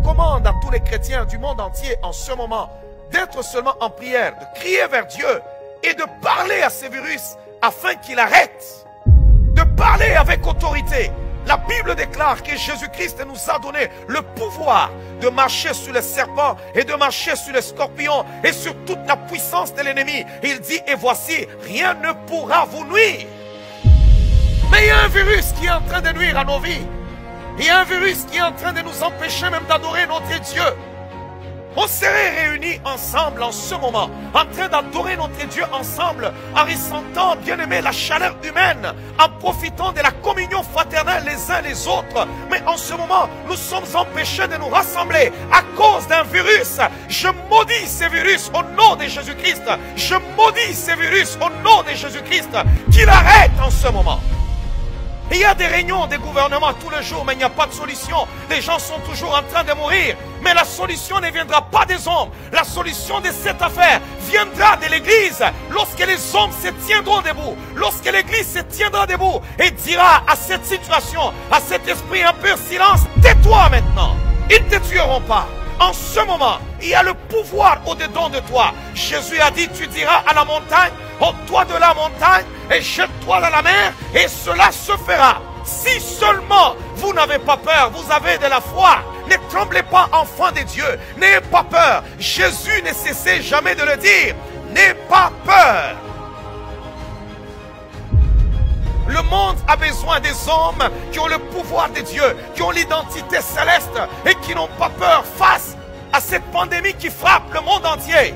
recommande à tous les chrétiens du monde entier en ce moment d'être seulement en prière, de crier vers Dieu et de parler à ces virus afin qu'il arrête. De parler avec autorité. La Bible déclare que Jésus-Christ nous a donné le pouvoir de marcher sur les serpents et de marcher sur les scorpions et sur toute la puissance de l'ennemi. Il dit, et voici, rien ne pourra vous nuire. Mais il y a un virus qui est en train de nuire à nos vies. Il y a un virus qui est en train de nous empêcher même d'adorer notre Dieu. On serait réunis ensemble en ce moment, en train d'adorer notre Dieu ensemble, en ressentant, bien aimé, la chaleur humaine, en profitant de la communion fraternelle les uns les autres. Mais en ce moment, nous sommes empêchés de nous rassembler à cause d'un virus. Je maudis ces virus au nom de Jésus-Christ. Je maudis ces virus au nom de Jésus-Christ. Qu'il arrête en ce moment. Il y a des réunions des gouvernements tous les jours, mais il n'y a pas de solution. Les gens sont toujours en train de mourir. Mais la solution ne viendra pas des hommes. La solution de cette affaire viendra de l'Église. Lorsque les hommes se tiendront debout, lorsque l'Église se tiendra debout et dira à cette situation, à cet esprit un peu silence, tais-toi maintenant. Ils ne te tueront pas. En ce moment, il y a le pouvoir au-dedans de toi. Jésus a dit, tu diras à la montagne, ôte-toi de la montagne et jette-toi dans la mer, et cela se fera. Si seulement vous n'avez pas peur, vous avez de la foi. Ne tremblez pas, enfants de Dieu. N'ayez pas peur. Jésus ne cessait jamais de le dire. N'ayez pas peur. Le monde a besoin des hommes qui ont le pouvoir de Dieu, qui ont l'identité céleste et qui n'ont pas peur face à cette pandémie qui frappe le monde entier.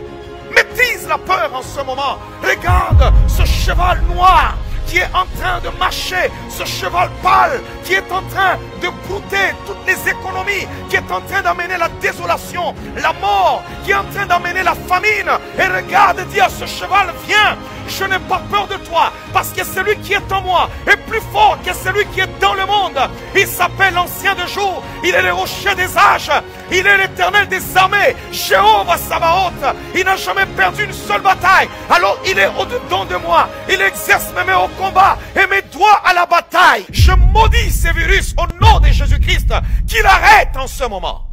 Maîtrise la peur en ce moment. Regarde ce cheval noir qui est en train de marcher, ce cheval pâle qui est en train de brouter toutes les économies, qui est en train d'amener la désolation, la mort, qui est en train d'amener la famine. Et regarde, dis à ce cheval, viens, je n'ai pas peur de toi, parce que celui qui est en moi est plus fort que celui qui est dans le monde. Il s'appelle l'Ancien des jours, il est le rocher des âges, il est l'Éternel des armées, Jéhovah Sabaoth. Il n'a jamais perdu une seule bataille, alors il est au-dedans de moi. Il exerce mes mains au combat et mes doigts à la bataille. Je maudis ces virus au nom de Jésus-Christ, qu'il arrête en ce moment.